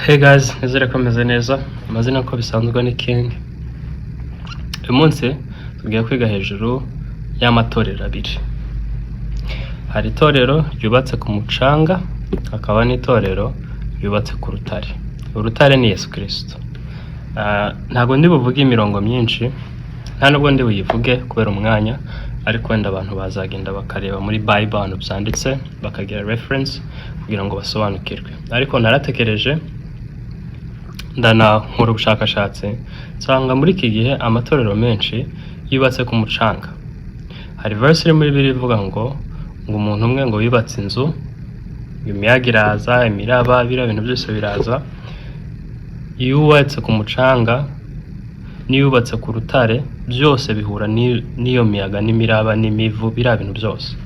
Hey guys, nizere ko meze neza. Amazina ko bisanzwe ni King. Uyu munsi tugiye kwiga hejuru y'amatorero abiri. Hari itorero ryubatse ku mucanga, hakaba n'itorero ryubatse ku rutare. Urutare ni Yesu Kristo. Ntago ndi buvuge imirongo myinshi, nta nubwo ndi buyivuge kubera umwanya, ariko wenda abantu bazagenda bakareba muri Bible ahantu byanditse, bakagira reference kugira ngo basobanukirwe. Ariko naratekereje ndana nkora ubushakashatsi nsanga muri iki gihe amatorero menshi yubatse ku mucanga. Hari verse iri muri Bibiliya ivuga ngo umuntu umwe ngo yubatse inzu, imiyaga iraza, imiraba, biriya bintu byose biraza. Yubatse ku mucanga niyubatse ku rutare byose bihura n'iyo miyaga n'imiraba n'imivu, biriya bintu byose.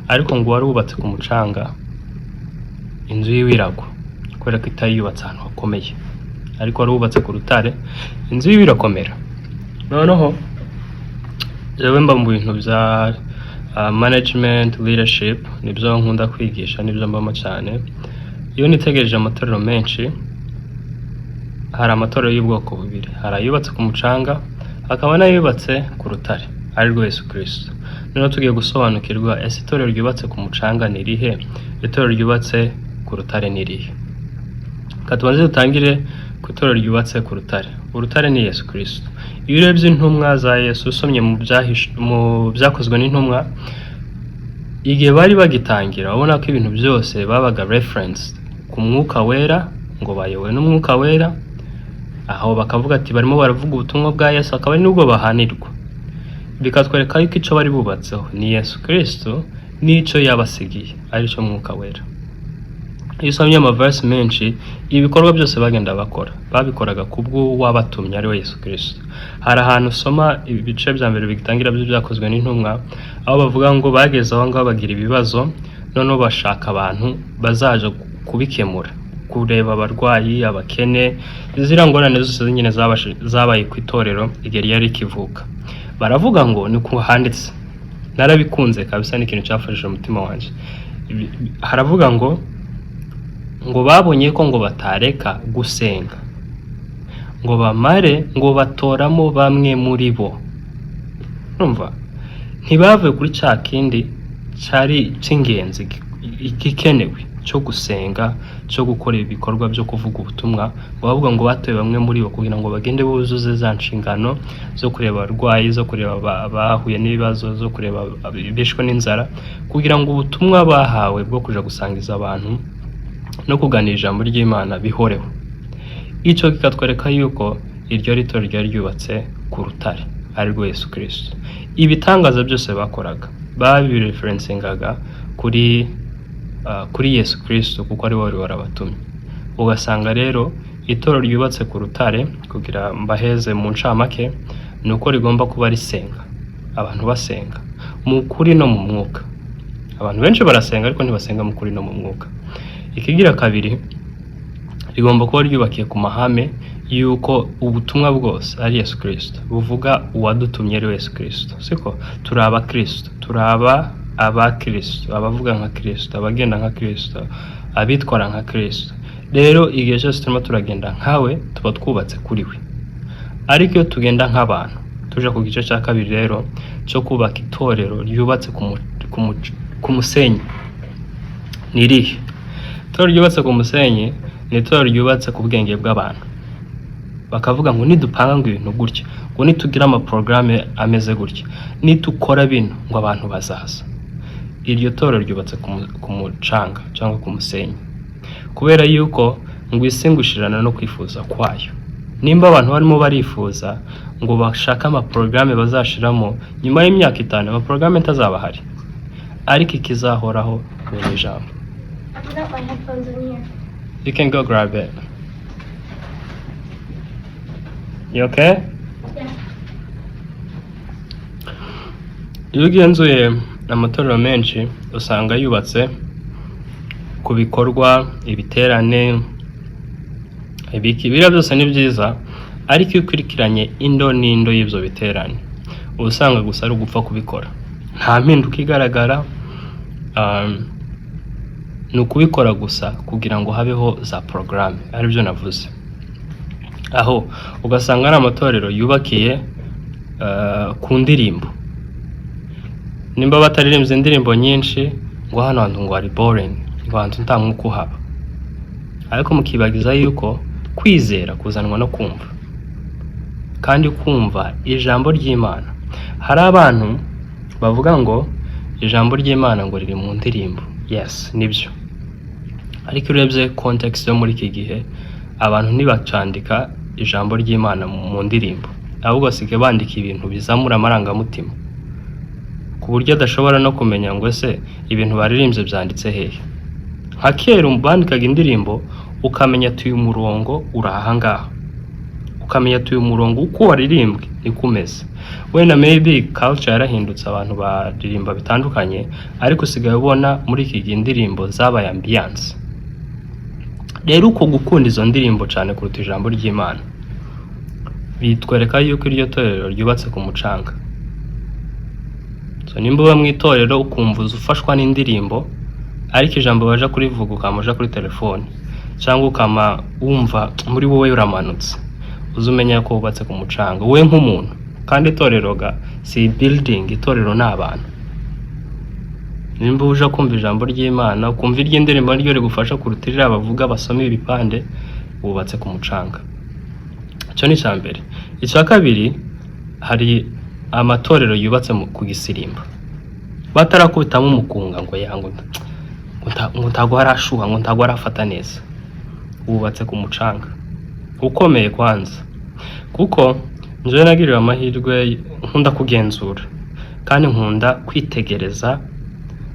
Ariko ngo wari wubatse ku mucanga inzu y'ibiragwa kubera ko itari yubatse ahantu hakomeye. Ariko wari wubatse ku rutare inzu y'ibirakomera. Noneho jewe mba mu bintu bya management, leadership, nibyo nkunda kwigisha, nibyo mbamo cyane. Iyo nitegereje amatorero menshi, hari amatorero y'ubwoko bubiri. Hari ayubatse ku mucanga, hakaba n'ayubatse ku rutare, ari rwo Yesu Kristo. Noneho tugiye gusobanukirwa ese itorero ryubatse ku mucanga ni irihe, itorero ryubatse ku rutare ni irihe. Katubanze dutangire ku itorero ryubatse ku rutare. Urutare ni Yesu Kristo. Iyo urebye intumwa za Yesu, usomye mu byakozwe n'intumwa, igihe bari bagitangira ubona ko ibintu byose babaga reference ku mwuka wera, ngo bayobowe n'umwuka wera. Aho bakavuga ati barimo baravuga ubutumwa bwa Yesu, akaba ari nubwo bahanirwa. Bikatwereka yuko icyo bari bubatseho ni Yesu Kristo n'icyo yabasigiye ari cyo mwuka wera. Iyo usomye amaverse menshi, ibikorwa byose bagenda bakora babikoraga kubwo wabatumye ari we Yesu Kristo. Hari ahantu usoma ibice bya mbere bigitangira byo byakozwe n'intumwa, aho bavuga ngo bageze aho ngaho bagira ibibazo, noneho bashaka abantu bazaje kubikemura, kureba abarwayi, abakene, izira ngorane zose nyine zabaye ku itorero igihe yari kivuka. Baravuga ngo ni ku handitse, narabikunze kabisa, n'ikintu cyafashije umutima wanje. Haravuga ngo babonye ko ngo batareka gusenga, ngo bamare ngo batoramo bamwe muri bo. Numva ntibave kuri cya kindi cyari cy'ingenzi igikenewe cyo gusenga, cyo gukora ibikorwa byo kuvuga ubutumwa. Bavuga ngo batoye bamwe muri bo kugira ngo bagende buzuze za nshingano zo kureba abarwayi, zo kureba abahuye n'ibibazo, zo kureba bishwe n'inzara, kugira ngo ubutumwa bahawe bwo kuja gusangiza abantu no kuganira ijambo ry'Imana bihoreho. Icyo kikatwereka yuko iryo rito ryari ryubatse ku rutare, ari rwo Yesu Kristo. Ibitangaza byose bakoraga babireferensingaga kuri Yesu Kristo, kuko ari we wari warabatumye. Ugasanga rero itorero ryubatse ku rutare, kugira mbaheze mu ncamake, ni uko rigomba kuba risenga, abantu basenga mu kuri no mu mwuka. Abantu benshi barasenga ariko ntibasenga mu kuri no mu mwuka. Ikigira kabiri, rigomba kuba ryubakiye ku mahame yuko ubutumwa bwose ari Yesu Kristo, buvuga uwadutumye ari Yesu Kristo. Siko turaba Kristo, turaba Kristo, abavuga nka Kristo, abagenda nka Kristo, abitwara nka Kristo. Rero igihe cyose turimo turagenda nkawe, tuba twubatse kuri we. Ariko iyo tugenda nk'abantu, tuje ku gice cya kabiri rero cyo kubaka itorero ryubatse ku musenyi. Nirihe? Itorero ryubatse ku musenyi ni itorero ryubatse ku bwenge bw'abantu. Bakavuga ngo nidupanga ngo ibintu gutya, ngo nitugira amaprograme ameze gutya, nitukora bino ngo abantu bazaza. Iryo torero ryubatse ku mucanga cyangwa ku musenyi, kubera yuko ngo isi ngushirana no kwifuza kwayo. Nimba abantu barimo barifuza ngo bashaka amaprograme bazashiramo nyuma y'imyaka 5, amaprograme ntazaba hari, ariko ikizahoraho ni ijambo. I got my headphones in here. You can go grab it. You okay? Yeah. Iyo ugenzuye amatorero menshi usanga yubatse ku bikorwa, ibiterane, biriya byose ni byiza, ariko iyo ukurikiranye indo n'indo y'ibyo biterane usanga gusa ari ugupfa kubikora, nta mpinduka igaragara. ni ukubikora gusa kugira ngo habeho za porogaramu, aribyo navuze. Aho ugasanga ari amatorero yubakiye ku ndirimbo, nimba bataririmbye indirimbo nyinshi ngo hano hantu ngo ari boring, ngo hantu nta mwuka uhaba, ariko mukibagiza yuko kwizera kuzanwa no kumva, kandi kumva ijambo ry'Imana. Hari abantu bavuga ngo ijambo ry'Imana ngo riri mu ndirimbo. Yes, nibyo, ariko urebye context yo muri iki gihe abantu ntibacandika ijambo ry'Imana mu ndirimbo, ahubwo basigaye bandika ibintu bizamura amarangamutima ku buryo adashobora no kumenya ngo ese ibintu baririmbye byanditse hehe. Nka kera bandikaga indirimbo ukamenya ati uyu murongo uri aha ngaha, ukamenya ati uyu murongo uko waririmbwe niko umeze. Wenda maybe culture yarahindutse, abantu baririmba bitandukanye, ariko usigaye ubona muri iki gihe indirimbo zabaye ambiance. Rero uko gukunda izo ndirimbo cyane kuruta ijambo ry'Imana bitwereka yuko iryo torero ryubatse ku mucanga. So nimba uba mu itorero ukumva ufashwa n'indirimbo, ariko ijambo baje kurivuga ukamuja kuri telefone, cyangwa ukama wumva muri wowe uramanutse, uzumenya ko wubatse ku mucanga we nk'umuntu. Kandi itorero si building, itorero ni abantu. Nimba uje kumva ijambo ry'Imana, ukumva iry'indirimbo ryo rigufasha kurutirira abavuga basoma ibipande, wubatse ku mucanga. Icyo ni icyambere. Icya kabiri, hari amatorero yubatse ku gisirimba, batarakubitamo umukunga ngo yango ngo ntago harashuha, ngo ntago harafata neza. Wubatse ku mucanga ukomeye kwanza, kuko njyewe nagiriwe amahirwe, nkunda kugenzura kandi nkunda kwitegereza,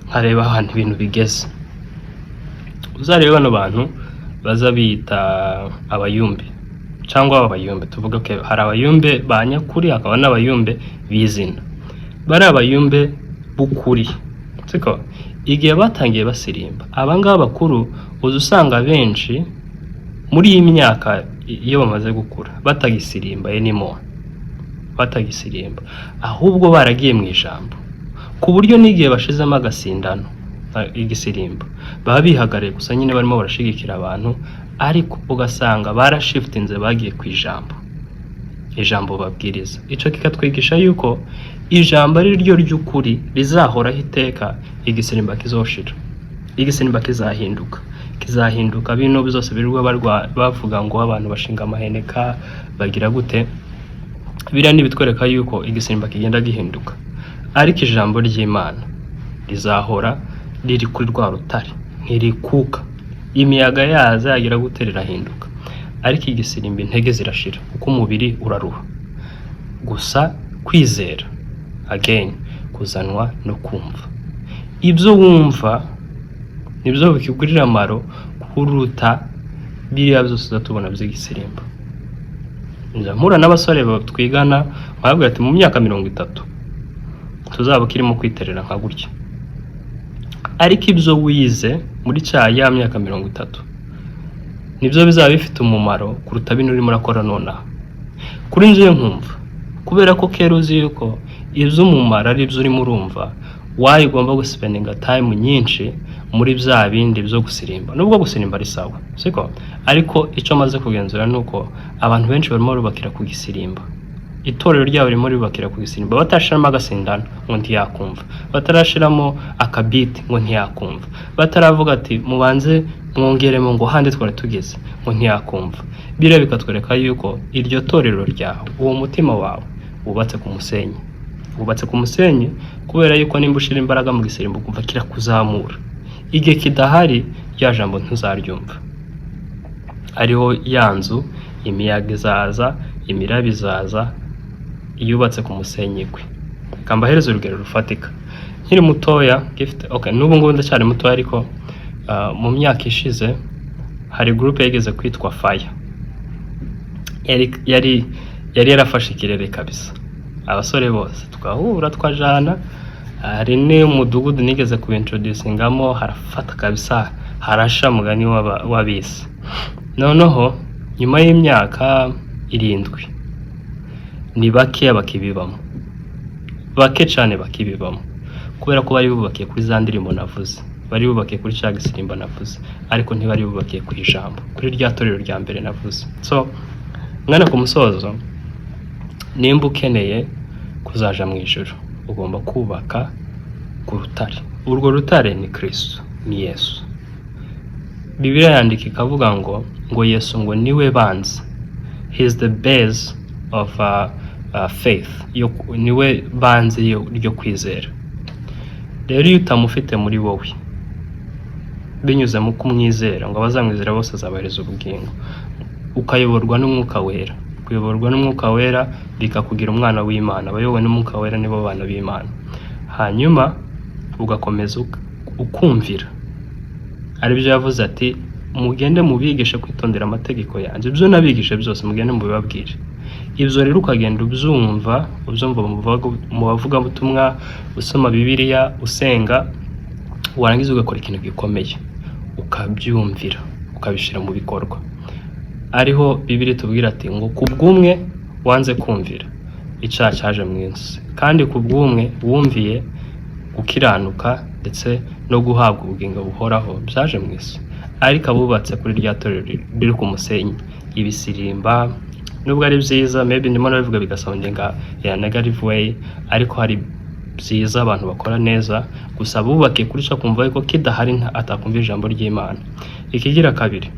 nkareba ahantu ibintu bigeze. Uzareba bano bantu baza bita abayumbe, cyangwa abayumbe tuvuga ko hari abayumbe ba nyakuri, hakaba n'abayumbe bizina. Bari abayumbe bukuri, siko igihe batangiye basirimba, abangaba bakuru uza usanga benshi muri iyi myaka iyo bamaze gukura batagisirimba anymore, batagisirimba, ahubwo baragiye mu ijambo, ku buryo n'igihe bashizemo agasindano igisirimba baba bihagariye gusa nyine barimo barashigikira abantu, ariko ugasanga barashiftinze bagiye ku ijambo, ijambo babwiriza. Ico kikatwigisha yuko ijambo ari ryo ry'ukuri rizahoraho iteka, igisirimba kizoshira, igisirimba kizahinduka bino byose birirwa bavuga ngo abantu bashinga amaheneka bagira gute, biriya nibitwereka yuko igisirimba kigenda gihinduka, ariko ijambo ry'Imana rizahora riri kuri rwa rutare, ntirikuka. Imiyaga yaza yagira gute rirahinduka, ariko igisirimba intege zirashira kuko umubiri uraruha. Gusa kwizera again kuzanwa no kumva. Ibyo wumva nibyo bikugurira amaro kuruta biriya byose tubona by'igisirimba. Mpura n'abasore twigana bavuga ati mu myaka 30 tuzaba kirimo kwiterera nka gutya, ariko ibyo wize muri ya myaka 30 nibyo bizaba bifite umumaro kuruta bino urimo urakora nonaha. Kuri nje nkumva, kubera ko kera uzi yuko ibyo umumaro ari byo urimo urumva, wayi ugomba guspendinga time nyinshi muri bya bindi byo gusirimba. Nubwo gusirimba ari sawa, siko, ariko icyo maze kugenzura nuko abantu benshi barimo rubakira ku gisirimba. Itorero ryabo ririmo rubakira ku gisirimba, batashiramo agasindano ngo ntiyakumva, batarashiramo akabiti ngo ntiyakumva, bataravuga ati mubanze mwongeremo ngo hande twari tugeze ngo ntiyakumva. Bire bikatwereka yuko iryo torero ryawe, uwo mutima wawe wubatse ku musenyi, wubatse ku musenyi, kubera yuko nimba ushira imbaraga mu gisirimba kumva kirakuzamura. Igihe kidahari rya jambo ntuzaryumva. Ariho yanzu imiyaga izaza, imirabi izaza, yubatse ku musenyi kwe. Kambahereza urugero rufatika. Nkiri mutoya gift, okay, n'ubu ngubu ndacyari mutoya, ariko mu myaka ishize hari group yageze kwitwa Fire. Yari yarafashe ikirere kabisa, abasore bose tukahura twajana. Hari n'umudugudu nigeze kubintroducingamo, harafata kabisa, harasha mugani wabisi. Noneho nyuma y'imyaka 7 ni bake bakibibamo, bake cyane bakibibamo, kubera ko bari bubakiye kuri za ndirimbo navuze. bari bubakiye kuri cya gisirimba navuze, ariko ntibari bubakiye ku ijambo, kuri rya torero rya mbere navuze. So mwana ku musozo, nimba ukeneye kuzaja mu ijuru ugomba kubaka ku rutare. Urwo rutare ni Kristo, ni Yesu. Bibiliya yandika ikavuga ngo Yesu ngo niwe banze, he is the base of faith, niwe banze ryo kwizera. Rero iyo utamufite muri wowe binyuze mu kumwizera, ngo abazamwizera bose azabahereza ubugingo, ukayoborwa n'umwuka wera. Kuyoborwa n'umwuka wera bikakugira umwana w'Imana. Abayobowe n'umwuka wera nibo bana b'Imana. Hanyuma ugakomeza ukumvira. Aribyo yavuze ati mugende mubigishe kwitondera amategeko yanjye, ibyo nabigishe byose mugende mubibabwire. Ibyo rero ukagenda ubyumva mu bavugabutumwa, usoma Bibiliya, usenga, warangiza ugakora ikintu gikomeye, ukabyumvira, ukabishira mu bikorwa. Ariho Bibiliya tubwira ati ngo kubw'umwe wanze kumvira icyaha cyaje mu isi, kandi kubw'umwe wumviye gukiranuka ndetse no guhabwa ubugingo buhoraho byaje mu isi. Ariko abubatse kuri rya torero riri ku musenyi, ibisirimba nubwo ari byiza, maybe ndimo nabivuga bigasongenga ya negative way, ariko hari byiza abantu bakora neza, gusa bubakiye kuri cyo kumva yuko kidahari atakumva ijambo ry'Imana. Ikigira kabiri,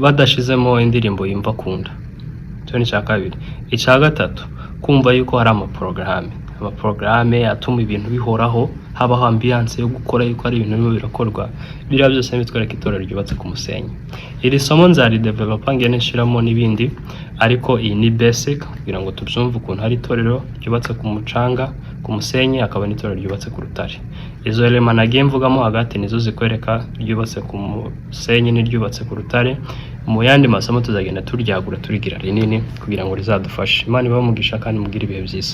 badashizemo indirimbo yumva kunda, cyo ni cya kabiri. Icya gatatu, kumva yuko hari amaporogaramu atuma ibintu bihoraho, habaho ambiance yo gukora yuko ari ibintu birimo birakorwa. Biriya byose bitwereka itorero ryubatse ku musenyi. Iri somo nzaridevelopa ngene nshiramo n'ibindi, ariko iyi ni basic kugira ngo tubyumve ukuntu hari itorero ryubatse ku mucanga, ku musenyi, akaba n'itorero ryubatse ku rutare. Izo elema nagiye mvugamo hagati nizo zikwereka ryubatse ku musenyi n'iryubatse ku rutare. Mu yandi masomo tuzagenda turyagura turigira rinini kugira ngo rizadufashe. Imana ibahe umugisha kandi mugire ibihe byiza.